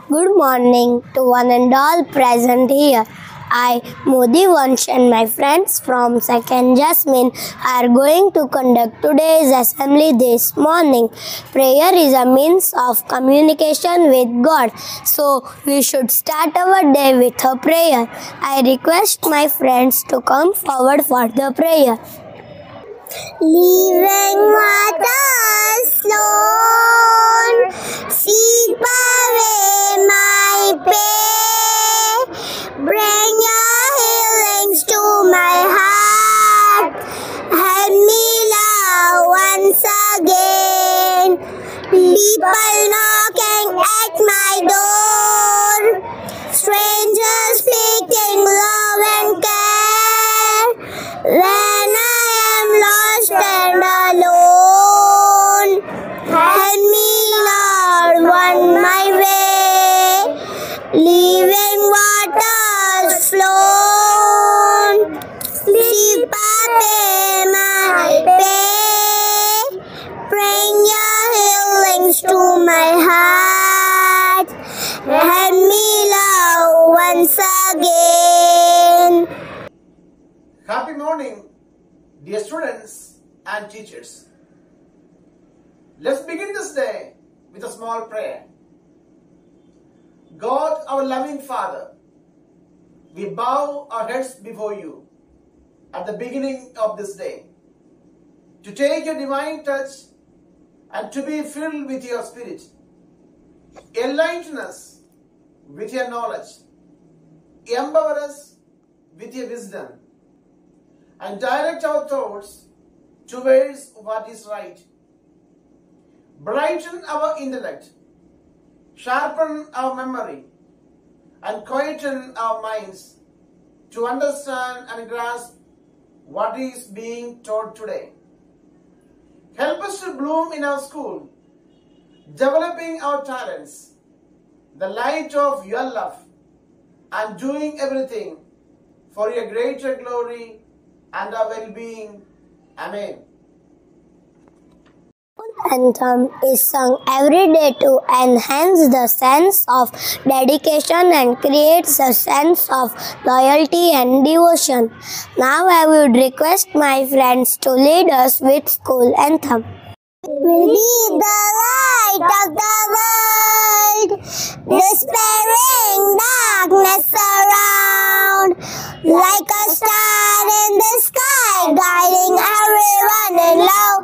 Good morning to one and all present here. I, Modi Vansh, and my friends from 2nd Jasmine are going to conduct today's assembly this morning. Prayer is a means of communication with God, so we should start our day with a prayer. I request my friends to come forward for the prayer. Living waters flow, sweep away my pain. Bring your healings to my heart. Help me love once again. People knocking at my door, strangers speaking love and care. When I am lost and alone, help me, Lord, on my way. Living waters flow, sweep away my pain. Bring your healings to my heart. Help me, Lord, once again. Happy morning, dear students and teachers. Let's begin this day with a small prayer. God, our loving Father, we bow our heads before you at the beginning of this day to take your divine touch and to be filled with your Spirit. Enlighten us with your knowledge, empower us with your wisdom, and direct our thoughts towards what is right. Brighten our intellect, sharpen our memory, and quieten our minds to understand and grasp what is being taught today. Help us to bloom in our school, developing our talents, the light of your love, and doing everything for your greater glory and our well-being. Amen. Anthem is sung every day to enhance the sense of dedication and creates a sense of loyalty and devotion. Now I would request my friends to lead us with school anthem. Will be the light of the world, dispelling darkness around, like a star in the sky, guiding everyone in love,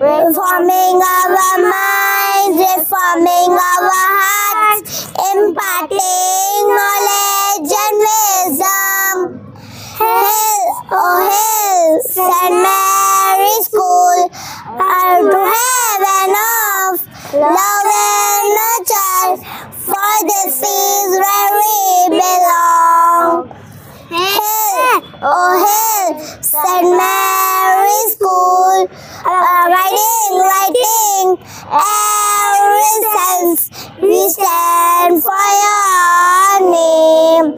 reforming our minds, reforming our hearts, imparting knowledge and wisdom. Hail, oh hail, St. Mary's School, to heaven of love and nurture, for this is where we belong. Hail, oh hail, St. Mary's School, writing every sense, we stand for your name.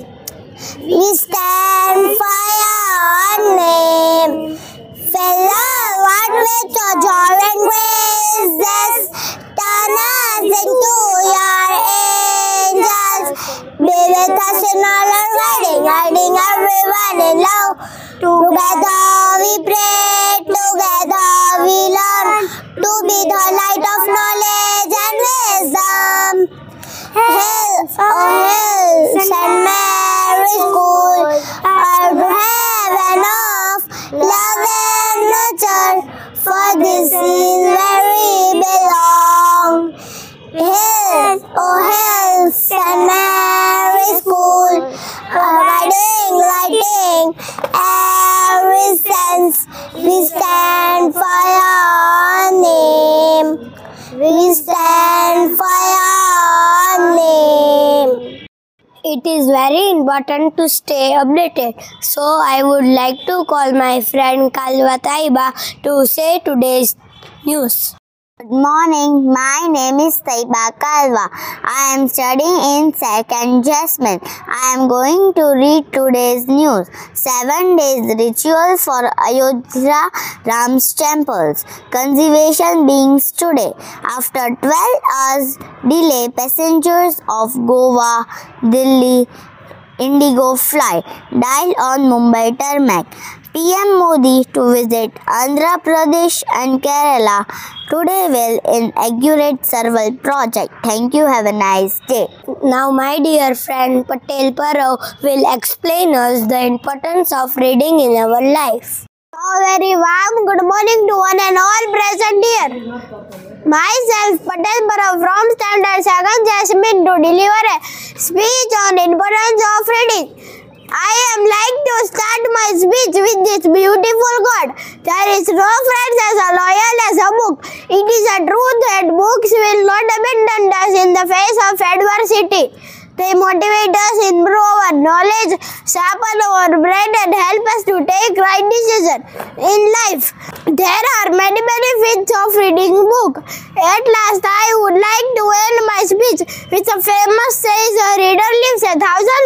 We stand for your name. Fill our heart with your joy and grace. Turn us into your angels. Be with us in all our guiding everyone in love. Together we pray, together we learn to be the light of knowledge and wisdom. Hail, oh hail, St. Mary's School, to heaven of love and nurture, for this is where we belong. Hail, oh hail, St. Mary's School, lighting every sense, we stand for your name. We stand for your name. It is very important to stay updated, so I would like to call my friend Kalwa Taiba to say today's news. Good morning, my name is Taiba Kalwa. I am studying in 2nd Jasmine. I am going to read today's news. 7 days ritual for Ayodhya Ram's temples. Conservation beings today. After 12 hours delay, passengers of Goa, Delhi, Indigo flight died on Mumbai tarmac. PM Modi to visit Andhra Pradesh and Kerala today will inaugurate several projects. Thank you. Have a nice day. Now my dear friend Patel Parov will explain us the importance of reading in our life. A very warm good morning to one and all present here. Myself Patel Parov from Standard 2nd Jasmine to deliver a speech on importance of reading. I am like to start my speech with this beautiful quote. There is no friend as loyal as a book. It is a truth that books will not abandon us in the face of adversity. They motivate us, improve our knowledge, sharpen our brain and help us to take right decisions in life. There are many benefits of reading a book. At last, I would like to end my speech with a famous saying, a reader lives 1,000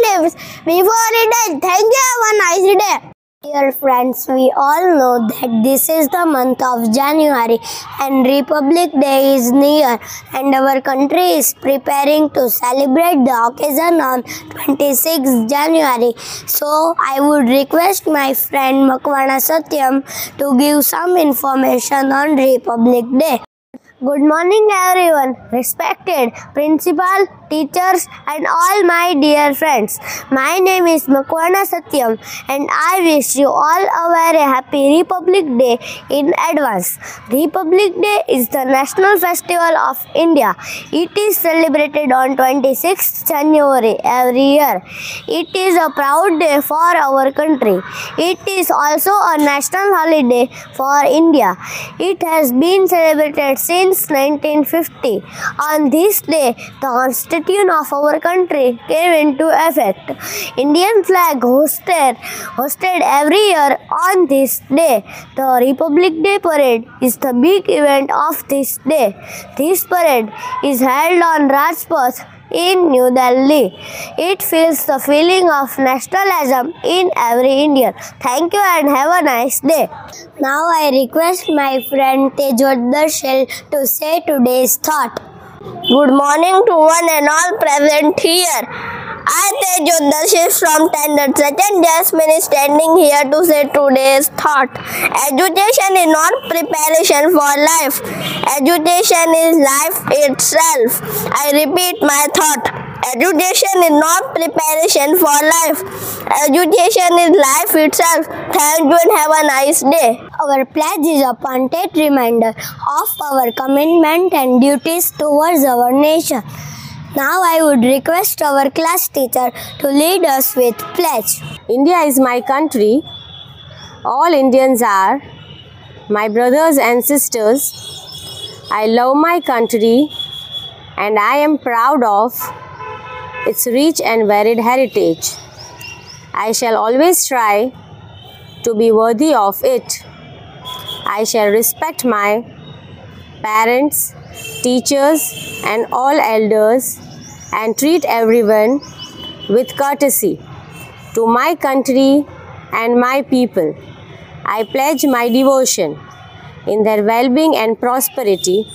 lives before he dies. Thank you. Have a nice day. Dear friends, we all know that this is the month of January and Republic Day is near and our country is preparing to celebrate the occasion on 26th January. So, I would request my friend Makwana Satyam to give some information on Republic Day. Good morning everyone, respected principal, teachers and all my dear friends. My name is Makwana Satyam and I wish you all a very happy Republic Day in advance. Republic Day is the national festival of India. It is celebrated on 26th January every year. It is a proud day for our country. It is also a national holiday for India. It has been celebrated since 1950. On this day, the constitution of our country came into effect. Indian flag hosted every year on this day. The Republic Day parade is the big event of this day. This parade is held on Rajpath in New Delhi. It feels the feeling of nationalism in every Indian. Thank you and have a nice day. Now I request my friend Tejot Darshil to say today's thought. Good morning to one and all present here. I, Tejot Darshil from Standard 2nd Jasmine is standing here to say today's thought. Education is not preparation for life. Education is life itself. I repeat my thought. Education is not preparation for life. Education is life itself. Thank you and have a nice day. Our pledge is a pointed reminder of our commitment and duties towards our nation. Now I would request our class teacher to lead us with pledge. India is my country. All Indians are my brothers and sisters. I love my country and I am proud of its rich and varied heritage. I shall always try to be worthy of it. I shall respect my parents, teachers and all elders and treat everyone with courtesy. To my country and my people, I pledge my devotion. In their well-being and prosperity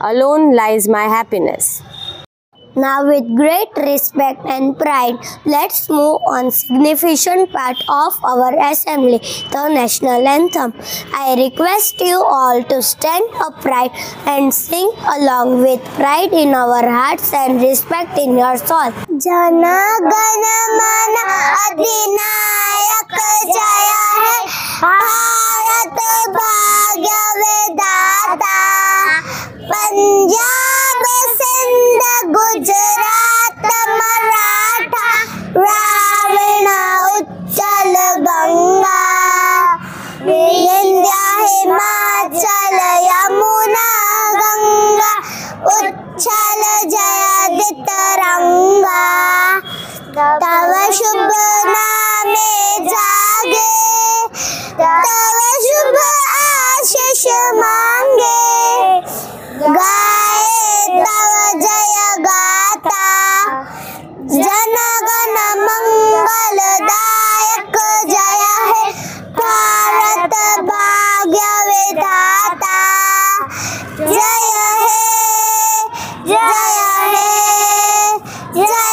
alone lies my happiness. Now with great respect and pride, let's move on significant part of our assembly, the national anthem. I request you all to stand upright and sing along with pride in our hearts and respect in your soul. Jana Gana Mana Adhinayak Jaya Hai Bharat Bhagya Vedata Punjab Sindh Gujarat Maratha Ravana Uchchal Ganga Vindhya Himachal Yamuna Ganga Uchchal Jayadit Ranga Tava Shubh Name Jage Tava Shubh Ashish Mange विधाता जय हे जय हे जय